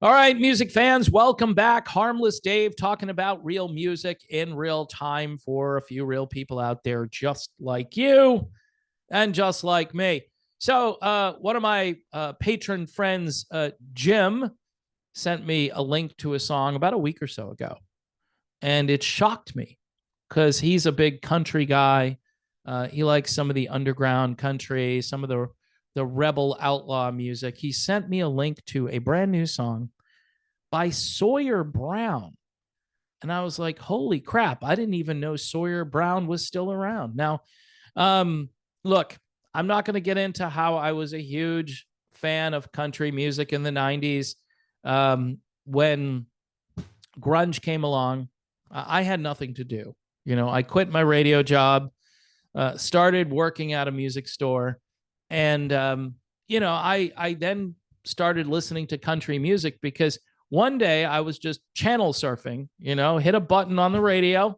All right, music fans, welcome back. Harmless Dave talking about real music in real time for a few real people out there just like you and just like me. So, one of my patron friends, Jim, sent me a link to a song about a week or so ago, and it shocked me because he's a big country guy. He likes some of the underground country, some of the rebel outlaw music. He sent me a link to a brand new song by Sawyer Brown. And I was like, holy crap, I didn't even know Sawyer Brown was still around. Now, look, I'm not going to get into how I was a huge fan of country music in the 90s. When grunge came along, I had nothing to do. You know, I quit my radio job, started working at a music store, and I then started listening to country music because one day I was just channel surfing, hit a button on the radio,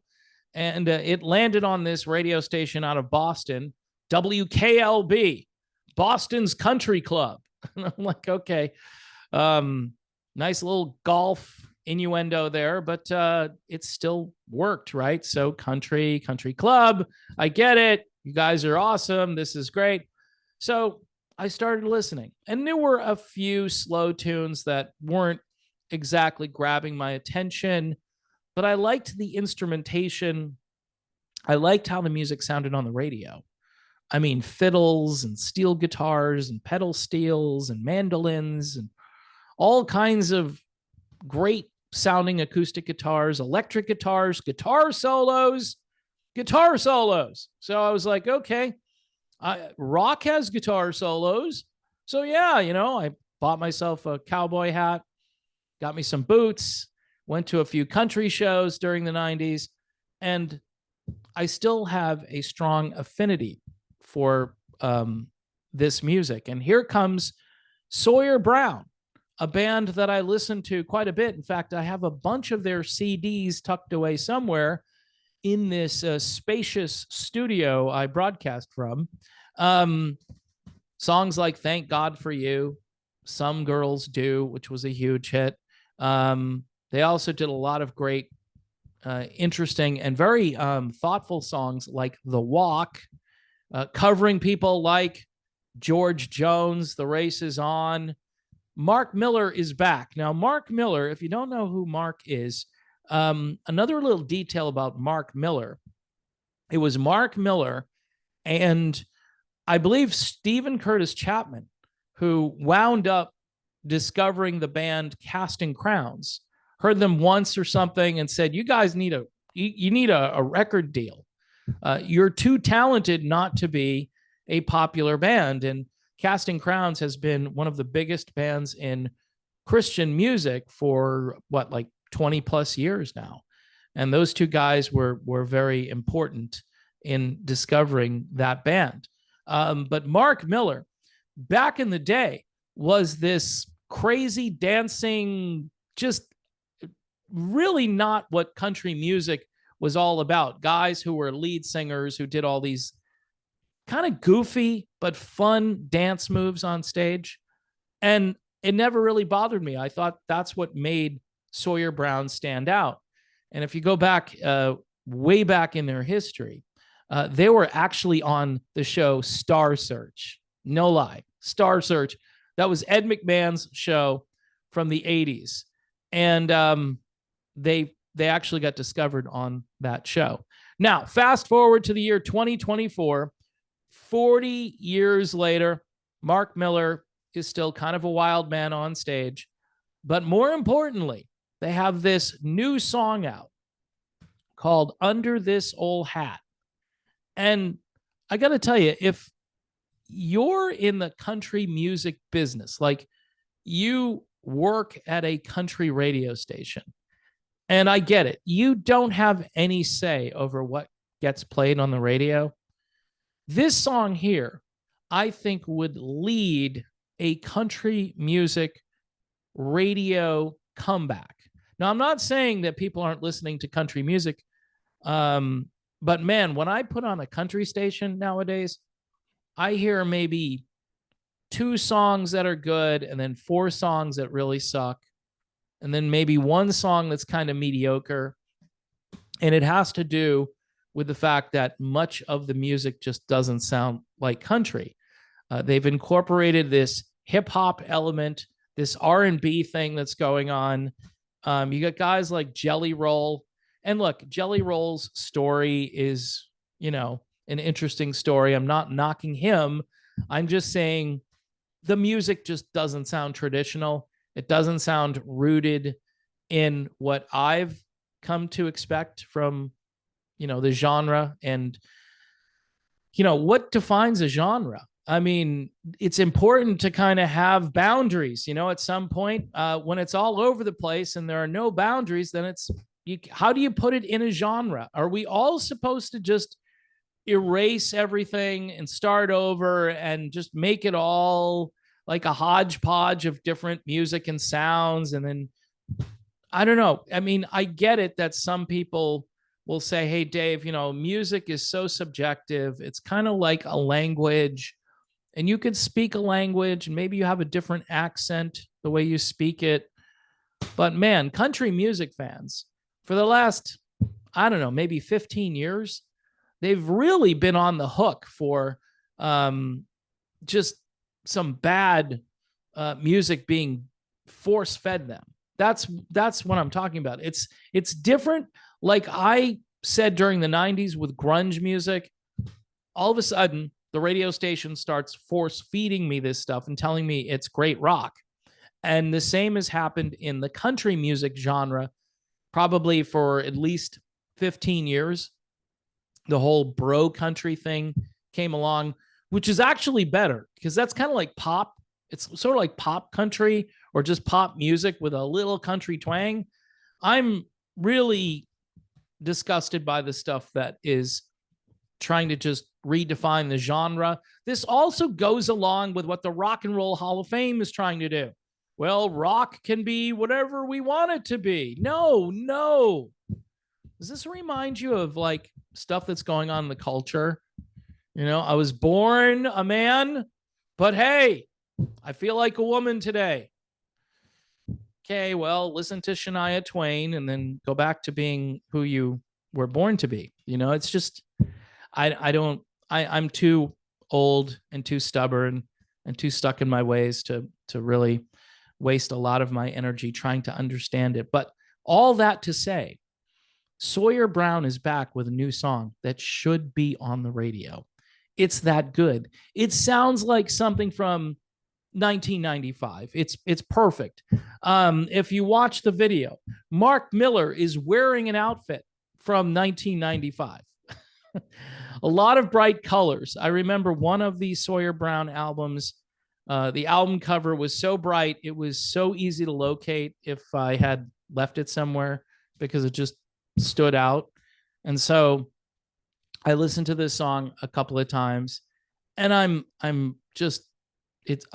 and it landed on this radio station out of Boston, WKLB, Boston's Country Club. And I'm like, okay, nice little golf innuendo there, but it still worked, right? So country club, I get it. You guys are awesome. This is great. So I started listening, and there were a few slow tunes that weren't exactly grabbing my attention, but I liked the instrumentation. I liked how the music sounded on the radio. I mean, fiddles and steel guitars and pedal steels and mandolins and all kinds of great sounding acoustic guitars, electric guitars, guitar solos. So I was like, okay, rock has guitar solos. So yeah, I bought myself a cowboy hat, got me some boots, went to a few country shows during the 90s, and I still have a strong affinity for this music. And here comes Sawyer Brown, a band that I listen to quite a bit. In fact, I have a bunch of their CDs tucked away somewhere in this spacious studio I broadcast from. Songs like Thank God for You, Some Girls Do, which was a huge hit. They also did a lot of great, interesting, and very thoughtful songs like The Walk, covering people like George Jones, The Race Is On. Mark Miller is back. Now, Mark Miller, if you don't know who Mark is, another little detail about Mark Miller, it was Mark Miller and I believe Stephen Curtis Chapman who wound up discovering the band Casting Crowns, heard them once or something and said, you guys need a record deal. You're too talented not to be a popular band. And Casting Crowns has been one of the biggest bands in Christian music for like 20 plus years now. And those two guys were very important in discovering that band. But Mark Miller, back in the day, was this crazy dancing, just really not what country music was all about. Guys who were lead singers who did all these kind of goofy but fun dance moves on stage. And it never really bothered me. I thought that's what made Sawyer Brown stand out. And if you go back, way back in their history, they were actually on the show Star Search. No lie, Star Search. That was Ed McMahon's show from the 80s. And they actually got discovered on that show. Now, fast forward to the year 2024, 40 years later, Mark Miller is still kind of a wild man on stage. But more importantly, they have this new song out called Under This Old Hat. And I got to tell you, if you're in the country music business, like you work at a country radio station, and I get it, you don't have any say over what gets played on the radio. This song here, I think, would lead a country music radio comeback. Now, I'm not saying that people aren't listening to country music, but man, when I put on a country station nowadays, I hear maybe 2 songs that are good and then 4 songs that really suck. and then maybe one song that's kind of mediocre. And it has to do with the fact that much of the music just doesn't sound like country. They've incorporated this hip hop element, this R&B thing that's going on. You got guys like Jelly Roll, and look, Jelly Roll's story is, an interesting story. I'm not knocking him. I'm just saying the music just doesn't sound traditional. It doesn't sound rooted in what I've come to expect from, the genre. And, what defines a genre? I mean, it's important to kind of have boundaries, at some point. When it's all over the place and there are no boundaries, then how do you put it in a genre? Are we all supposed to just erase everything and start over and just make it all like a hodgepodge of different music and sounds? And then, I don't know. I mean, I get it that some people will say, hey, Dave, music is so subjective. It's kind of like a language, and you could speak a language and maybe you have a different accent the way you speak it. But man, country music fans for the last, I don't know, maybe 15 years, they've really been on the hook for just some bad music being force fed them. That's what I'm talking about. It's different. Like I said during the 90s with grunge music, all of a sudden the radio station starts force feeding me this stuff and telling me it's great rock. And the same has happened in the country music genre, probably for at least 15 years. The whole bro country thing came along, which is actually better because that's kind of like pop. It's sort of like pop country or just pop music with a little country twang. I'm really disgusted by the stuff that is trying to just redefine the genre. This also goes along with what the Rock and Roll Hall of Fame is trying to do. Well, rock can be whatever we want it to be. No. Does this remind you of like stuff that's going on in the culture? I was born a man, but hey, I feel like a woman today. Okay, well, listen to Shania Twain and then go back to being who you were born to be. It's just, I'm too old and too stubborn and too stuck in my ways to really waste a lot of my energy trying to understand it. But all that to say, Sawyer Brown is back with a new song that should be on the radio. It's that good. It sounds like something from 1995. It's perfect. If you watch the video, Mark Miller is wearing an outfit from 1995. A lot of bright colors. I remember one of the Sawyer Brown albums, the album cover was so bright, it was so easy to locate if I had left it somewhere because it just stood out. And so I listened to this song a couple of times and I'm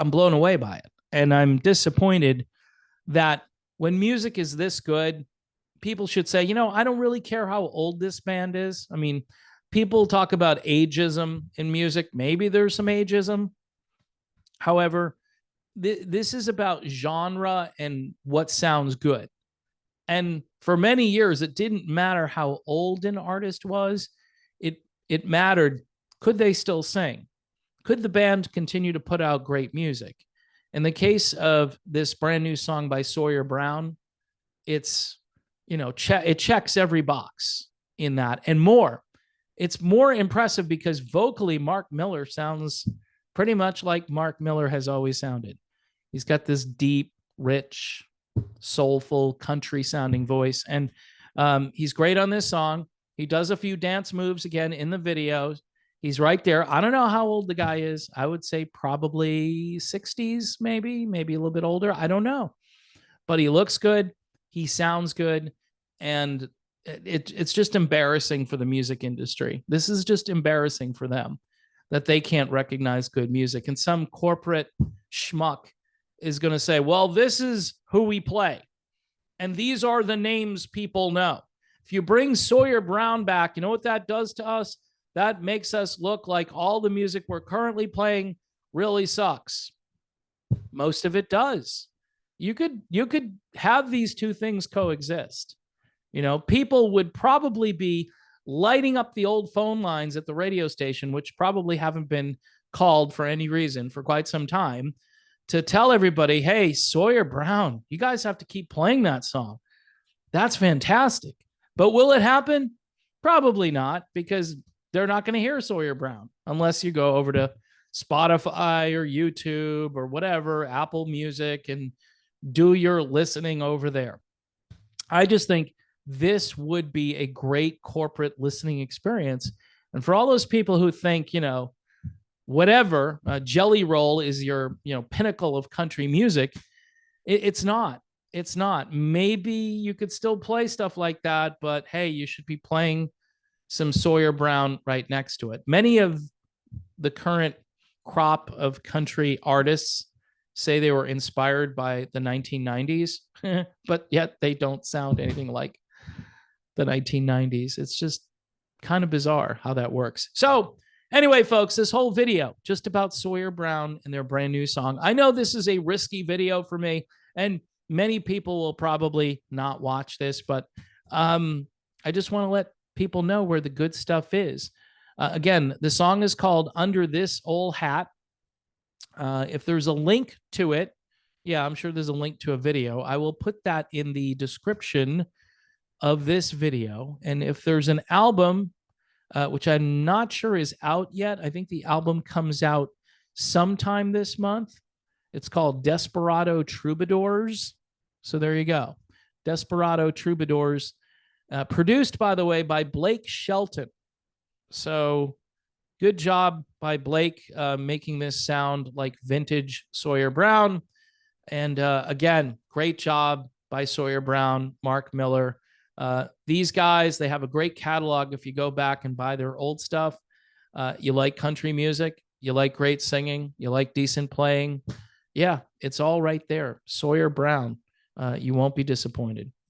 blown away by it. And I'm disappointed that when music is this good, people should say, I don't really care how old this band is. I mean, people talk about ageism in music. Maybe there's some ageism. However, this is about genre and what sounds good. And for many years, it didn't matter how old an artist was. It mattered, could they still sing? Could the band continue to put out great music? In the case of this brand new song by Sawyer Brown, it's, it checks every box in that and more. It's more impressive because vocally, Mark Miller sounds pretty much like Mark Miller has always sounded. He's got this deep, rich, soulful, country sounding voice. And he's great on this song. He does a few dance moves again in the video. He's right there. I don't know how old the guy is. I would say probably 60s, maybe a little bit older. I don't know. But he looks good. He sounds good. And it's just embarrassing for the music industry. This is just embarrassing for them that they can't recognize good music. And some corporate schmuck is going to say, well, this is who we play. And these are the names people know. If you bring Sawyer Brown back, you know what that does to us? That makes us look like all the music we're currently playing really sucks. Most of it does. You could have these two things coexist. People would probably be lighting up the old phone lines at the radio station, which probably haven't been called for any reason for quite some time, to tell everybody, hey, Sawyer Brown, you guys have to keep playing that song. That's fantastic. But will it happen? Probably not, because they're not going to hear Sawyer Brown unless you go over to Spotify or YouTube or whatever, Apple Music, and do your listening over there. I just think this would be a great corporate listening experience. And for all those people who think, whatever, Jelly Roll is your, pinnacle of country music, it's not. It's not. Maybe you could still play stuff like that, but hey, you should be playing some Sawyer Brown right next to it. Many of the current crop of country artists say they were inspired by the 1990s, but yet they don't sound anything like the 1990s. It's just kind of bizarre how that works. So anyway, folks, this whole video just about Sawyer Brown and their brand new song. I know this is a risky video for me, and many people will probably not watch this, but I just want to let people know where the good stuff is. Again, the song is called Under This Old Hat. If there's a link to it, yeah, I'm sure there's a link to a video. I will put that in the description of this video. And if there's an album, which I'm not sure is out yet, I think the album comes out sometime this month. It's called Desperado Troubadours. So there you go. Desperado Troubadours, produced, by the way, by Blake Shelton. So good job by Blake making this sound like vintage Sawyer Brown. And again, great job by Sawyer Brown, Mark Miller. These guys, they have a great catalog. If you go back and buy their old stuff, you like country music, you like great singing, you like decent playing. Yeah, it's all right there. Sawyer Brown. You won't be disappointed.